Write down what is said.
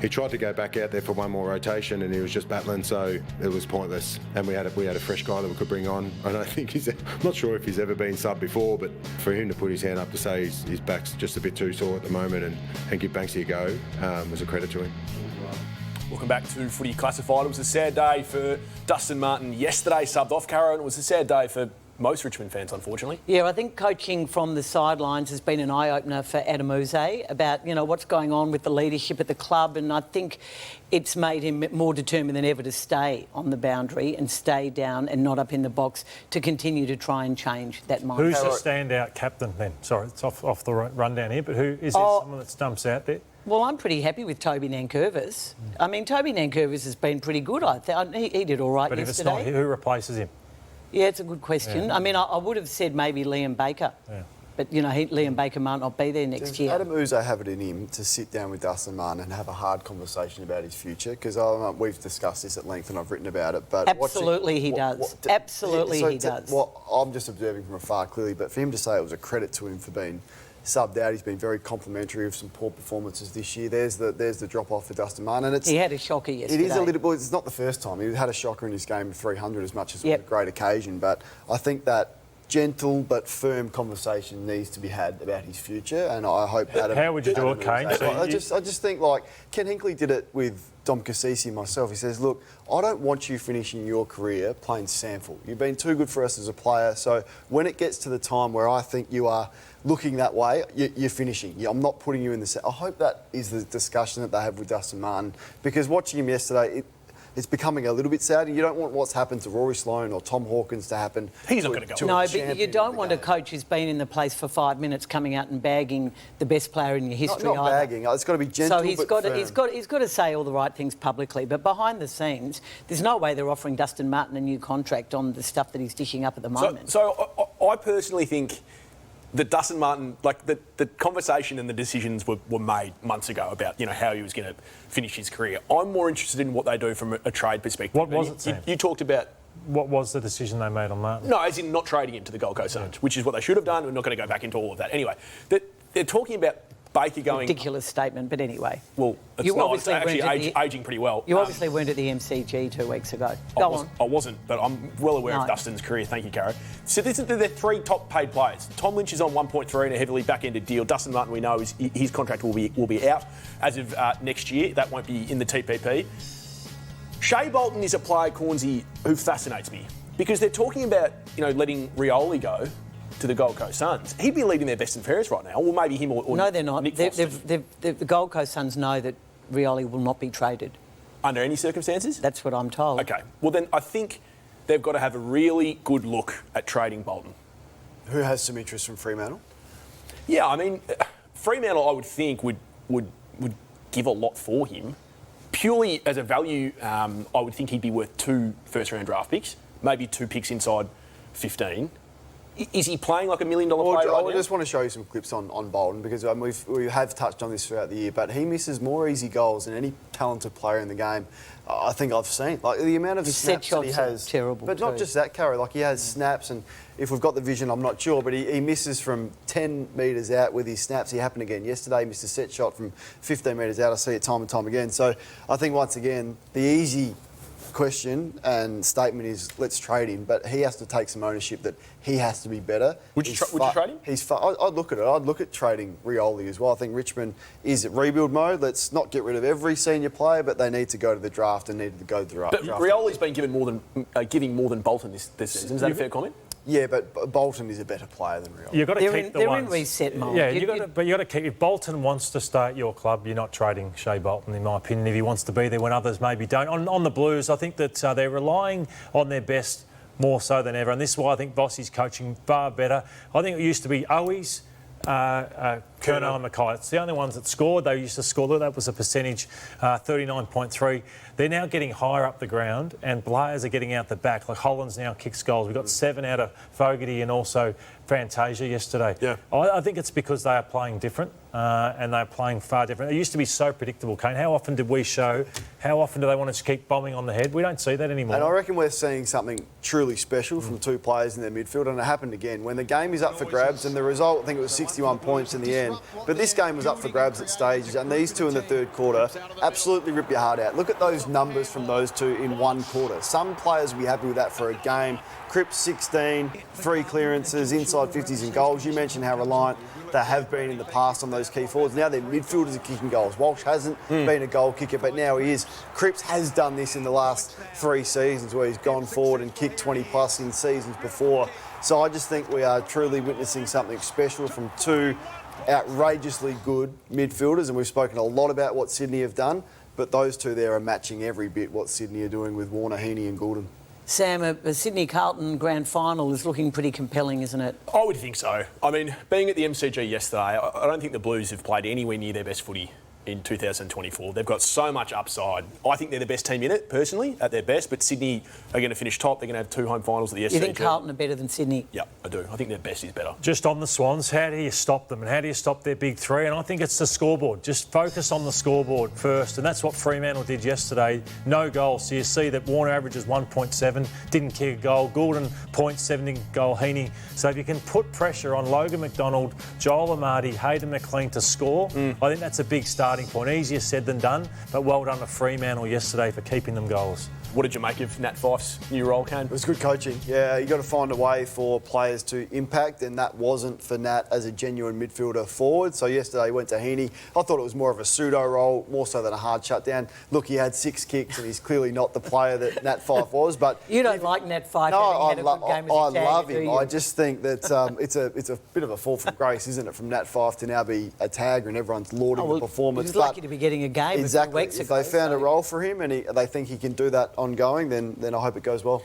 He tried to go back out there for one more rotation and he was just battling, so it was pointless. And we had a fresh guy that we could bring on. I don't think I'm not sure if he's ever been subbed before, but for him to put his hand up to say his back's just a bit too sore at the moment and give Banksy a go was a credit to him. Welcome back to Footy Classified. It was a sad day for Dustin Martin yesterday, subbed off Caro, and it was a sad day for most Richmond fans, unfortunately. Yeah, I think coaching from the sidelines has been an eye-opener for Adam Uze about, what's going on with the leadership at the club, and I think it's made him more determined than ever to stay on the boundary and stay down and not up in the box to continue to try and change that mindset. Who's the standout captain then? Sorry, it's off the rundown here, but who is there someone that stumps out there? Well, I'm pretty happy with Toby Nankervis. I mean, Toby Nankervis has been pretty good, I think. He did all right yesterday. But if it's not, who replaces him? Yeah, it's a good question. Yeah. I mean, I would have said maybe Liam Baker. Yeah. But, Liam Baker might not be there next year. Adam Uze have it in him to sit down with Dustin Martin and have a hard conversation about his future? Because we've discussed this at length and I've written about it. But absolutely he does. Absolutely he does. I'm just observing from afar clearly, but for him to say it was a credit to him for being subbed out, he's been very complimentary of some poor performances this year. There's the drop-off for Dustin Martin. And he had a shocker yesterday. It is a little bit. It's not the first time. He had a shocker in his game of 300 as much as it was a great occasion. But I think that gentle but firm conversation needs to be had about his future, and I hope Adam... How would you do it, Kane? I just think, like, Ken Hinkley did it with Dom Cassisi and myself. He says, look, I don't want you finishing your career playing sample. You've been too good for us as a player, so when it gets to the time where I think you are looking that way, you're finishing. I'm not putting you in the... I hope that is the discussion that they have with Dustin Martin, because watching him yesterday... It's becoming a little bit sad. You don't want what's happened to Rory Sloane or Tom Hawkins to happen. He's not going to go. No, but you don't want a coach who's been in the place for 5 minutes coming out and bagging the best player in your history. Not bagging. It's got to be gentle. So he's got to say all the right things publicly, but behind the scenes, there's no way they're offering Dustin Martin a new contract on the stuff that he's dishing up at the moment. So I personally think that Dustin Martin, like the conversation and the decisions were made months ago about how he was going to finish his career. I'm more interested in what they do from a trade perspective. What was it, Sam? You talked about... What was the decision they made on Martin? No, as in not trading him to the Gold Coast Suns, which is what they should have done. We're not going to go back into all of that. Anyway, they're talking about Baker going... Ridiculous statement, but anyway. Well, it's actually ageing pretty well. You obviously weren't at the MCG 2 weeks ago. Go on. I wasn't, but I'm well aware of Dustin's career. Thank you, Caro. So they're three top-paid players. Tom Lynch is on 1.3 in a heavily back-ended deal. Dustin Martin, we know, his contract will be out as of next year. That won't be in the TPP. Shai Bolton is a player, Cornsey, who fascinates me because they're talking about letting Rioli go to the Gold Coast Suns. He'd be leading their best and fairest right now, or maybe him or no, they're not. Nick the Gold Coast Suns know that Rioli will not be traded under any circumstances. That's what I'm told. Okay, well then I think they've got to have a really good look at trading Bolton. Who has some interest from Fremantle? Yeah, I mean, Fremantle I would think would give a lot for him. Purely as a value, I would think he'd be worth 2 first-round draft picks, maybe 2 picks inside 15. Is he playing like $1 million player right now? I just want to show you some clips on Bolton because we have touched on this throughout the year, but he misses more easy goals than any talented player in the game I think I've seen. Like the amount of snaps that he has, terrible. But not just that, Caro. Like he has snaps, and if we've got the vision, I'm not sure, but he misses from 10 metres out with his snaps. He happened again yesterday. He missed a set shot from 15 metres out. I see it time and time again. So I think once again the easy question and statement is let's trade him, but he has to take some ownership that he has to be better. Would you trade him? I'd look at it. I'd look at trading Rioli as well. I think Richmond is at rebuild mode. Let's not get rid of every senior player, but they need to go to the draft and need to go to the draft. But Rioli's been giving more than Bolton this season. Is that a fair comment? Yeah, but Bolton is a better player than Rioli. You've got to keep the they're ones. in reset mode. Yeah, but you got to keep. If Bolton wants to stay at your club, you're not trading Shai Bolton, in my opinion. If he wants to be there when others maybe don't. On the Blues, I think that they're relying on their best more so than ever, and this is why I think Bossi's coaching far better. I think it used to be Owies, Curnow and Mackay. It's the only ones that scored. They used to score. That was a percentage, 39.3. They're now getting higher up the ground and players are getting out the back. Like Holland's now kicks goals. We've got 7 out of Fogarty and also Fantasia yesterday. Yeah. I think it's because they are playing different and they're playing far different. It used to be so predictable, Kane. How often did we show? How often do they want to keep bombing on the head? We don't see that anymore. And I reckon we're seeing something truly special from 2 players in their midfield, and it happened again. When the game is up for grabs and the result, I think it was 61 points in the end, weekend. But this game was up for grabs at stages, and these two in the third quarter absolutely rip your heart out. Look at those numbers from those two in one quarter. Some players will be happy with that for a game. Cripps 16, 3 clearances, inside 50s and goals. You mentioned how reliant they have been in the past on those key forwards. Now their midfielders are kicking goals. Walsh hasn't been a goal kicker, but now he is. Cripps has done this in the last 3 seasons where he's gone forward and kicked 20 plus in seasons before. So I just think we are truly witnessing something special from two outrageously good midfielders, and we've spoken a lot about what Sydney have done, but those two there are matching every bit what Sydney are doing with Warner, Heaney and Goulden. Sam, a Sydney-Carlton grand final is looking pretty compelling, isn't it? I would think so. I mean, being at the MCG yesterday, I don't think the Blues have played anywhere near their best footy in 2024. They've got so much upside. I think they're the best team in it, personally, at their best, but Sydney are going to finish top. They're going to have 2 home finals at the SCG. You think Carlton are better than Sydney? Yeah, I do. I think their best is better. Just on the Swans, how do you stop them and how do you stop their big three? And I think it's the scoreboard. Just focus on the scoreboard first, and that's what Fremantle did yesterday. No goals. So you see that Warner averages 1.7, didn't kick a goal. Goulden 0.7 goal. Heaney. So if you can put pressure on Logan McDonald, Joel Amati, Hayden McLean to score, I think that's a big starting point. Easier said than done, but well done to Fremantle yesterday for keeping them goals. What did you make of Nat Fyfe's new role, Kane? It was good coaching. Yeah, you got to find a way for players to impact, and that wasn't for Nat as a genuine midfielder forward. So yesterday he went to Heaney. I thought it was more of a pseudo role, more so than a hard shutdown. Look, he had 6 kicks, and he's clearly not the player that Nat Fyfe was. But you don't like Nat Fyfe? No, I love him. I just think that it's a bit of a fall from grace, isn't it, from Nat Fyfe to now be a tagger and everyone's lauding the performance. He's lucky to be getting a game. Exactly. A few weeks if ago, they found a role for him and they think he can do that ongoing, then I hope it goes well.